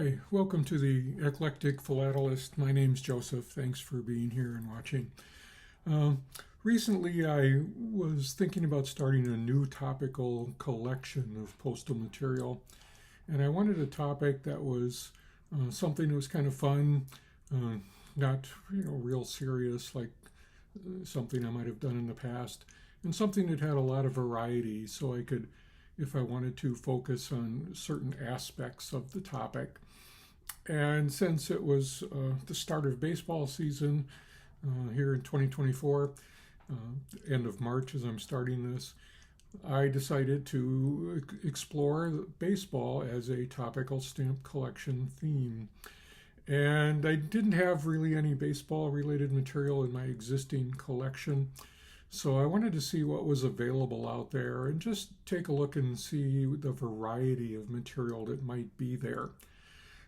Hi, welcome to the Eclectic Philatelist. My name's Joseph. Thanks for being here and watching. Um, Recently, I was thinking about starting a new topical collection of postal material, and I wanted a topic that was something that was kind of fun, uh, not real serious like something I might have done in the past, and something that had a lot of variety, so I could, if I wanted to, focus on certain aspects of the topic. And since it was the start of baseball season here in 2024, end of March as I'm starting this, I decided to explore baseball as a topical stamp collection theme. And I didn't have really any baseball related material in my existing collection. So I wanted to see what was available out there and just take a look and see the variety of material that might be there.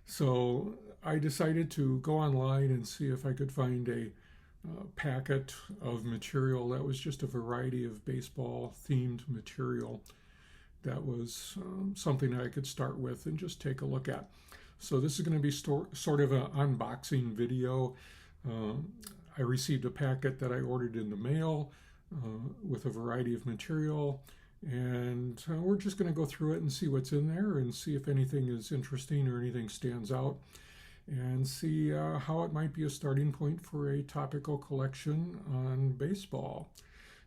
So I decided to go online and see if I could find a packet of material that was just a variety of baseball themed material that was something that I could start with and just take a look at. So this is going to be sort of an unboxing video. I received a packet that I ordered in the mail with a variety of material, and we're just going to go through it and see what's in there and see if anything is interesting or anything stands out, and see how it might be a starting point for a topical collection on baseball.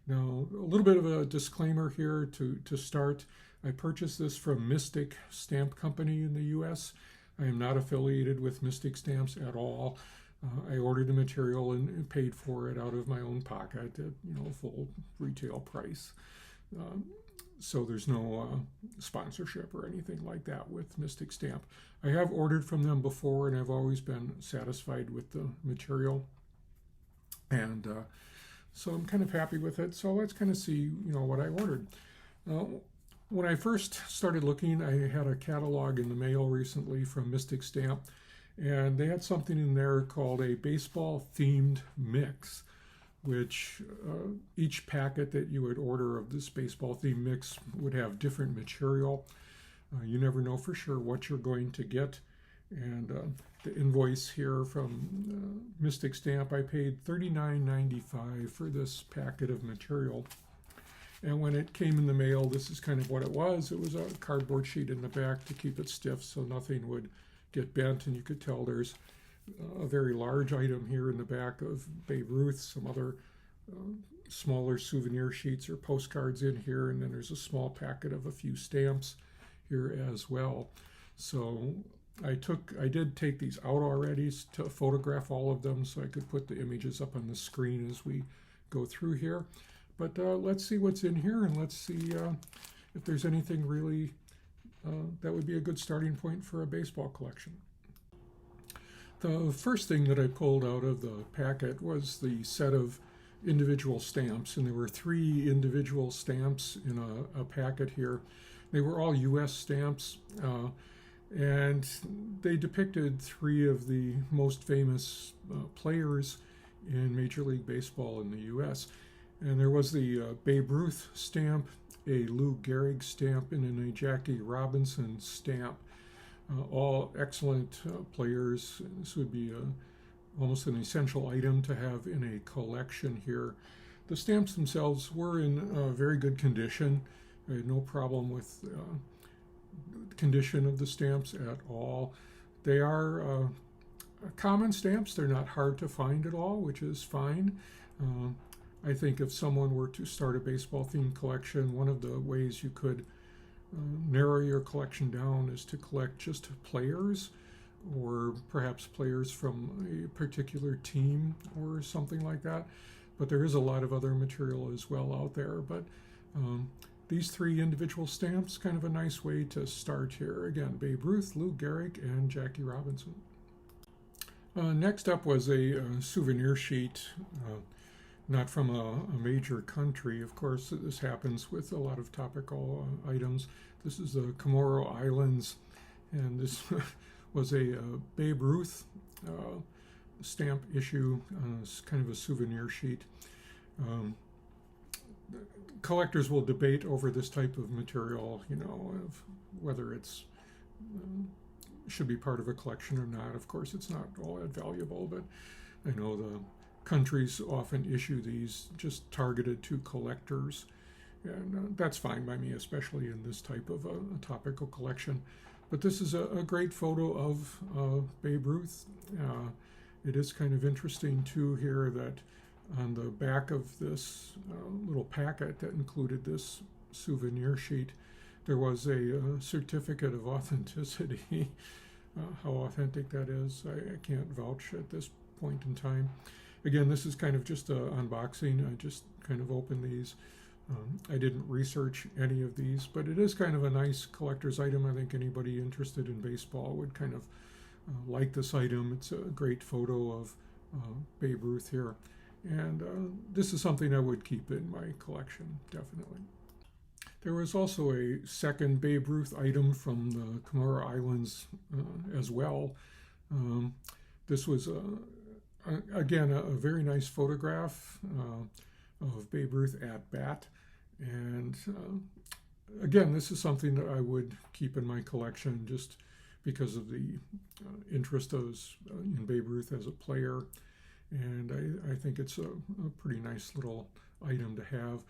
Now, a little bit of a disclaimer here to start. I purchased this from Mystic Stamp Company in the U.S. I am not affiliated with Mystic Stamps at all. I ordered the material and paid for it out of my own pocket at full retail price. So there's no sponsorship or anything like that with Mystic Stamp. I have ordered from them before, and I've always been satisfied with the material, and so I'm kind of happy with it. So let's kind of see what I ordered. When I first started looking, I had a catalog in the mail recently from Mystic Stamp, and they had something in there called a baseball themed mix, which each packet that you would order of this baseball themed mix would have different material. You never know for sure what you're going to get. And the invoice here from Mystic Stamp, I paid $39.95 for this packet of material. And when it came in the mail, this is kind of what it was. It was a cardboard sheet in the back to keep it stiff so nothing would get bent, and you could tell there's a very large item here in the back of Babe Ruth, some other smaller souvenir sheets or postcards in here, and then there's a small packet of a few stamps here as well. So I did take these out already to photograph all of them so I could put the images up on the screen as we go through here. But let's see what's in here, and let's see if there's anything really that would be a good starting point for a baseball collection. The first thing that I pulled out of the packet was the set of individual stamps, and there were 3 individual stamps in a packet here. They were all U.S. stamps, and they depicted 3 of the most famous players in Major League Baseball in the U.S. And there was the Babe Ruth stamp, a Lou Gehrig stamp, and then a Jackie Robinson stamp. All excellent players. This would be almost an essential item to have in a collection here. The stamps themselves were in very good condition. I had no problem with the condition of the stamps at all. They are common stamps. They're not hard to find at all, which is fine. I think if someone were to start a baseball themed collection, one of the ways you could narrow your collection down is to collect just players, or perhaps players from a particular team or something like that. But there is a lot of other material as well out there. But these 3 individual stamps, kind of a nice way to start here. Again, Babe Ruth, Lou Gehrig, and Jackie Robinson. Next up was a souvenir sheet. Not from a major country. Of course, this happens with a lot of topical items. This is the Comoro Islands, and this was a Babe Ruth stamp issue. It's kind of a souvenir sheet. Collectors will debate over this type of material, of whether it's should be part of a collection or not. Of course, it's not all that valuable, but I know the countries often issue these just targeted to collectors, and that's fine by me, especially in this type of a topical collection. But this is a great photo of Babe Ruth. It is kind of interesting too here that on the back of this little packet that included this souvenir sheet, there was a certificate of authenticity. How authentic that is, I can't vouch at this point in time. Again, this is kind of just an unboxing. I just kind of opened these. I didn't research any of these, but it is kind of a nice collector's item. I think anybody interested in baseball would kind of like this item. It's a great photo of Babe Ruth here. And this is something I would keep in my collection, definitely. There was also a second Babe Ruth item from the Comoro Islands as well. This was, again, a very nice photograph of Babe Ruth at bat. And again, this is something that I would keep in my collection just because of the interest in Babe Ruth as a player. And I think it's a pretty nice little item to have.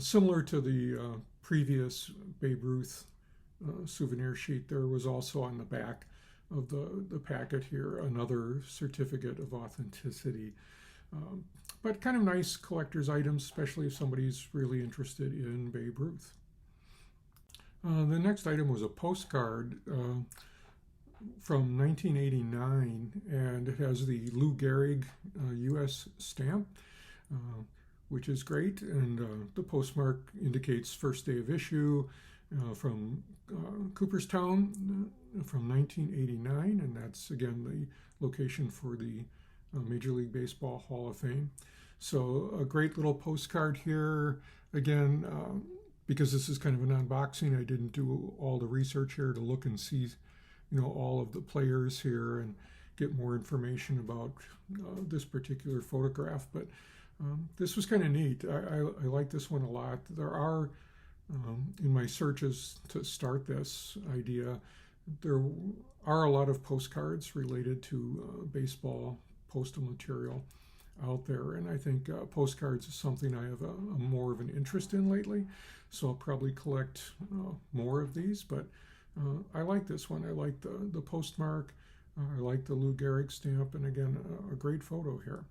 Similar to the previous Babe Ruth souvenir sheet, there was also on the back of the packet here another certificate of authenticity. But kind of nice collector's items, especially if somebody's really interested in Babe Ruth. The next item was a postcard from 1989, and it has the Lou Gehrig U.S. stamp, which is great, and the postmark indicates first day of issue from Cooperstown from 1989, and that's again the location for the Major League Baseball Hall of Fame. So a great little postcard here. Again, because this is kind of an unboxing, I didn't do all the research here to look and see, all of the players here and get more information about this particular photograph. But this was kind of neat. I like this one a lot. There are, in my searches to start this idea, there are a lot of postcards related to baseball postal material out there, and I think postcards is something I have a more of an interest in lately, so I'll probably collect more of these. But I like this one. I like the postmark. I like the Lou Gehrig stamp, and again, a great photo here.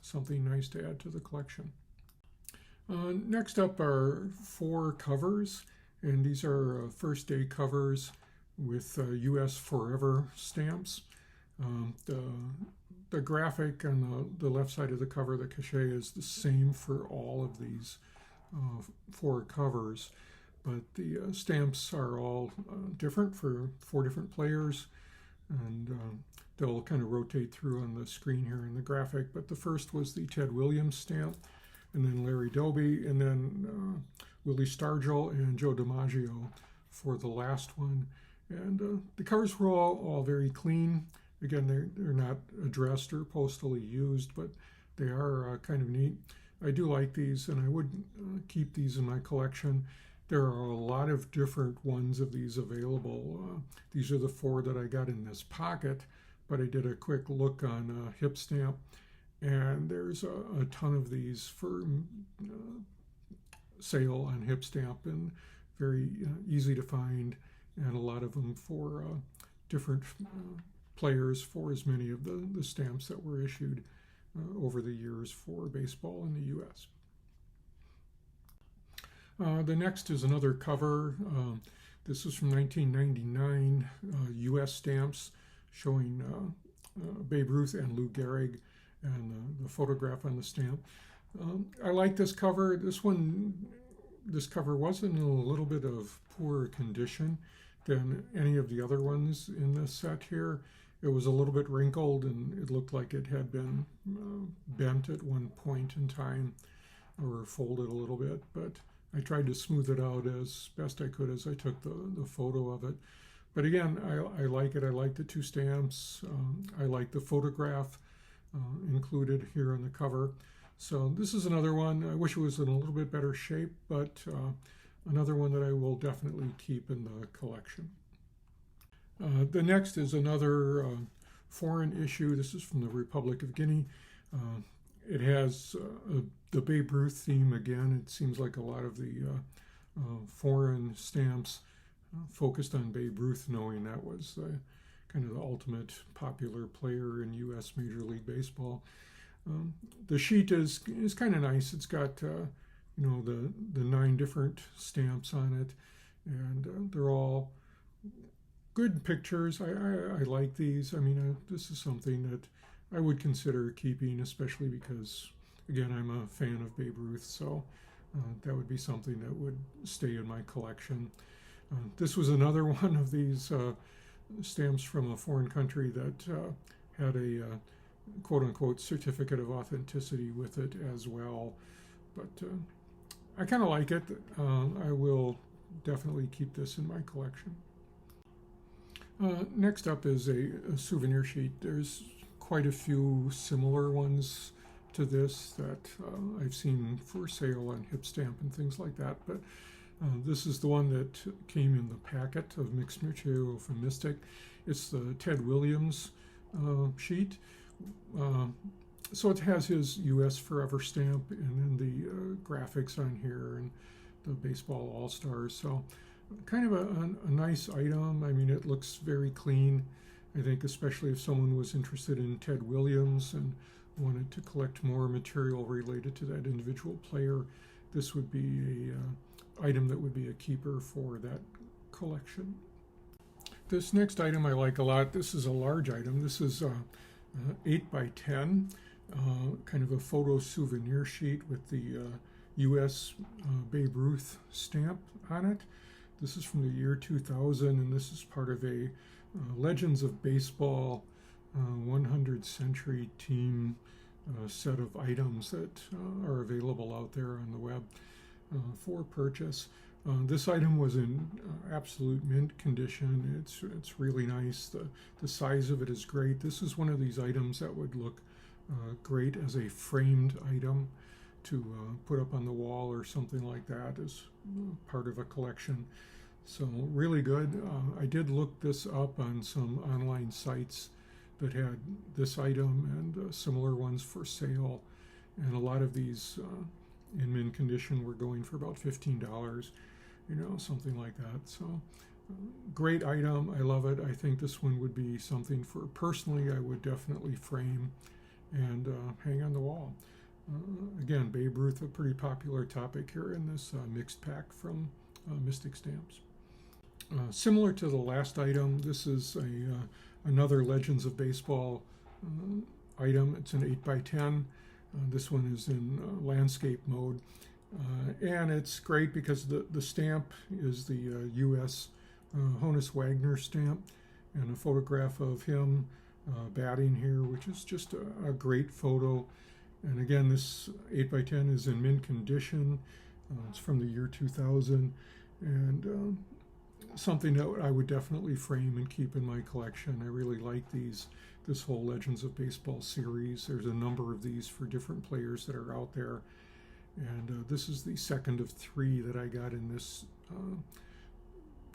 Something nice to add to the collection. Next up are 4 covers, and these are first day covers with U.S. Forever stamps. The graphic on the left side of the cover, the cachet, is the same for all of these 4 covers, but the stamps are all different for 4 different players, and they'll kind of rotate through on the screen here in the graphic. But the first was the Ted Williams stamp, and then Larry Doby, and then Willie Stargell and Joe DiMaggio for the last one. And the covers were all very clean. Again, they're not addressed or postally used, but they are kind of neat. I do like these, and I would keep these in my collection. There are a lot of different ones of these available. These are the 4 that I got in this pocket, but I did a quick look on Hipstamp, and there's a ton of these for sale on Hipstamp, and very easy to find, and a lot of them for different players for as many of the stamps that were issued over the years for baseball in the U.S. The next is another cover. This is from 1999, U.S. stamps showing Babe Ruth and Lou Gehrig, and the photograph on the stamp. I like this cover. This cover was in a little bit of poorer condition than any of the other ones in this set here. It was a little bit wrinkled, and it looked like it had been bent at one point in time or folded a little bit, but I tried to smooth it out as best I could as I took the photo of it. But again, I like it. I like the 2 stamps. I like the photograph included here on the cover. So this is another one. I wish it was in a little bit better shape, but another one that I will definitely keep in the collection. The next is another foreign issue. This is from the Republic of Guinea. It has the Babe Ruth theme again. It seems like a lot of the foreign stamps focused on Babe Ruth, knowing that was kind of the ultimate popular player in U.S. Major League Baseball. The sheet is kind of nice. It's got the 9 different stamps on it, and they're all good pictures. I like these. I mean, this is something that I would consider keeping, especially because, again, I'm a fan of Babe Ruth, so that would be something that would stay in my collection. This was another one of these stamps from a foreign country that had a quote-unquote certificate of authenticity with it as well, but I kind of like it. I will definitely keep this in my collection. Next up is a souvenir sheet. There's quite a few similar ones to this that I've seen for sale on Hipstamp and things like that, but this is the one that came in the packet of mixed material from Mystic. It's the Ted Williams sheet. So it has his U.S. Forever stamp and then the graphics on here and the Baseball All-Stars. So kind of a nice item. I mean, it looks very clean. I think especially if someone was interested in Ted Williams and wanted to collect more material related to that individual player, this would be a item that would be a keeper for that collection. This next item I like a lot. This is a large item. This is 8 by 10, kind of a photo souvenir sheet with the U.S. Babe Ruth stamp on it. This is from the year 2000, and this is part of a Legends of Baseball 100 Century Team set of items that are available out there on the web for purchase. This item was in absolute mint condition. It's really nice. The size of it is great. This is one of these items that would look great as a framed item to put up on the wall or something like that as part of a collection. So really good. I did look this up on some online sites that had this item and similar ones for sale, and a lot of these in mint condition were going for about $15, something like that. So great item. I love it. I think this one would be something for, personally, I would definitely frame and hang on the wall. Again, Babe Ruth, a pretty popular topic here in this mixed pack from Mystic Stamps. Similar to the last item, this is another Legends of Baseball item. It's an 8 by 10. This one is in landscape mode. And it's great because the stamp is the U.S. Honus Wagner stamp and a photograph of him batting here, which is just a great photo. And again, this 8 by 10 is in mint condition. It's from the year 2000, and something that I would definitely frame and keep in my collection. I really like this whole Legends of Baseball series. There's a number of these for different players that are out there. And this is the second of 3 that I got in this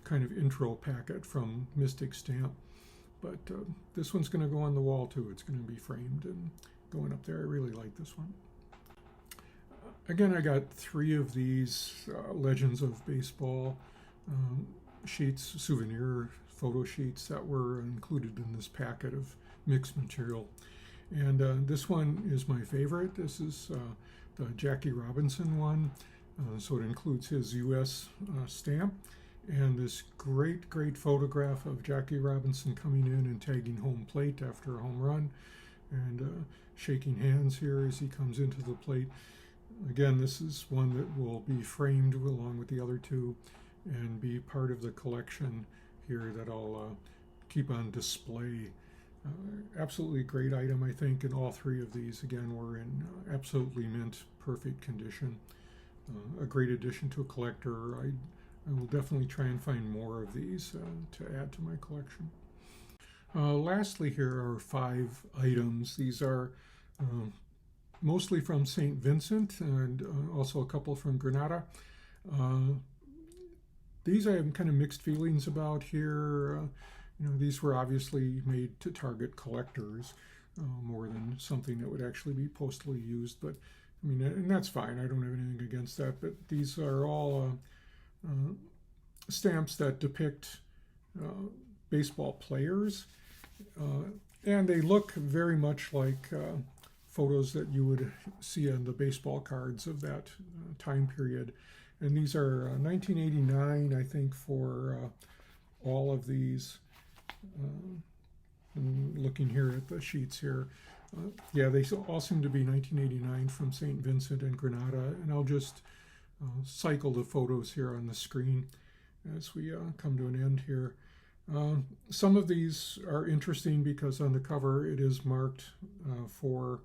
kind of intro packet from Mystic Stamp. But this one's going to go on the wall too. It's going to be framed and going up there. I really like this one. Again, I got 3 of these Legends of Baseball sheets, souvenir photo sheets that were included in this packet of mixed material. And this one is my favorite. This is the Jackie Robinson one. So it includes his U.S. Stamp and this great photograph of Jackie Robinson coming in and tagging home plate after a home run and shaking hands here as he comes into the plate. Again, this is one that will be framed along with the other 2 and be part of the collection here that I'll keep on display. Absolutely great item, I think, and all 3 of these, again, were in absolutely mint, perfect condition. A great addition to a collector. I will definitely try and find more of these to add to my collection. Lastly, here are 5 items. These are mostly from St. Vincent and also a couple from Grenada. These I have kind of mixed feelings about here. these were obviously made to target collectors more than something that would actually be postally used. But I mean, and that's fine. I don't have anything against that. But these are all stamps that depict baseball players, and they look very much like photos that you would see on the baseball cards of that time period. And these are 1989, I think, for all of these. I'm looking here at the sheets here. Yeah, they all seem to be 1989 from St. Vincent and Grenada. And I'll just cycle the photos here on the screen as we come to an end here. Some of these are interesting because on the cover it is marked for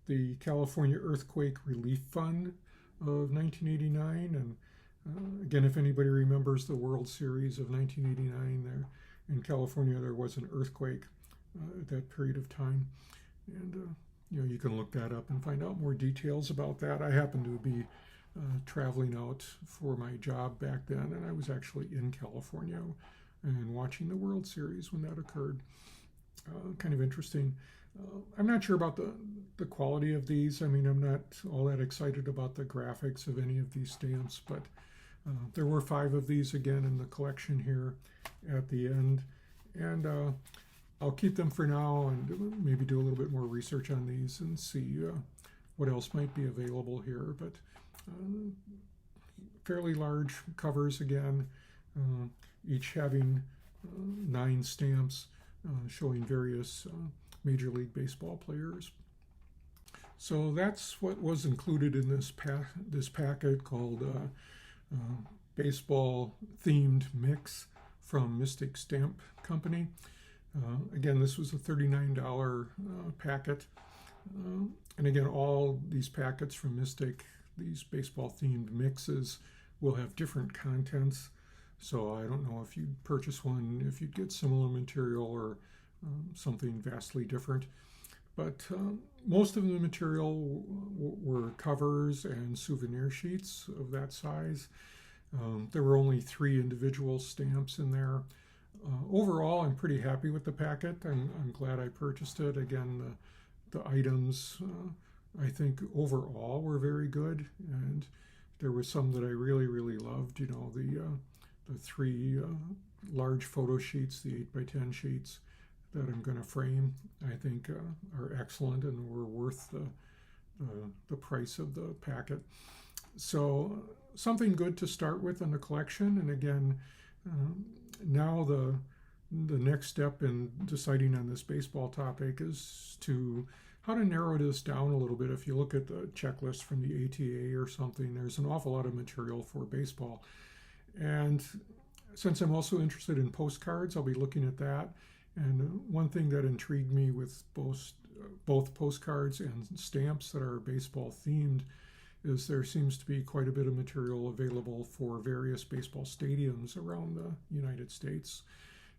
the California Earthquake Relief Fund of 1989. And again, if anybody remembers the World Series of 1989, there in California there was an earthquake at that period of time. And you can look that up and find out more details about that. I happened to be traveling out for my job back then, and I was actually in California and watching the World Series when that occurred. Kind of interesting. I'm not sure about the quality of these. I mean, I'm not all that excited about the graphics of any of these stamps, but there were 5 of these again in the collection here at the end. And I'll keep them for now and maybe do a little bit more research on these and see what else might be available here. But fairly large covers again, each having 9 stamps showing various Major League Baseball players. So that's what was included in this packet called Baseball Themed Mix from Mystic Stamp Company. Again, this was a $39 packet. And again, all these packets from Mystic, these baseball themed mixes, will have different contents. So I don't know if you'd purchase one, if you'd get similar material or something vastly different. But most of the material were covers and souvenir sheets of that size. There were only 3 individual stamps in there. Overall, I'm pretty happy with the packet. I'm glad I purchased it. Again, the items, I think overall were very good, and there were some that I really, really loved. The 3 large photo sheets, the 8x10 sheets that I'm going to frame, I think are excellent and were worth the price of the packet. So something good to start with in the collection. And again, now the next step in deciding on this baseball topic is how to narrow this down a little bit. If you look at the checklist from the ATA or something, there's an awful lot of material for baseball. And since I'm also interested in postcards, I'll be looking at that. And one thing that intrigued me with both postcards and stamps that are baseball themed is there seems to be quite a bit of material available for various baseball stadiums around the United States.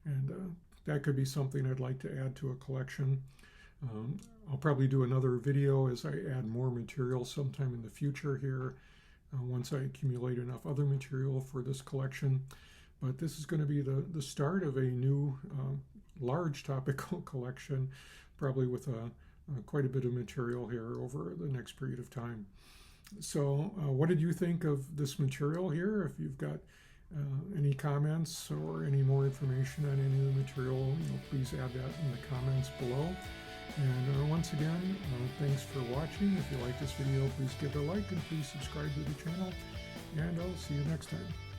And that could be something I'd like to add to a collection. I'll probably do another video as I add more material sometime in the future here, once I accumulate enough other material for this collection. But this is going to be the start of a new large topical collection, probably with quite a bit of material here over the next period of time. So what did you think of this material here? If you've got any comments or any more information on any of the material, please add that in the comments below. And once again, thanks for watching. If you like this video, please give it a like and please subscribe to the channel. And I'll see you next time.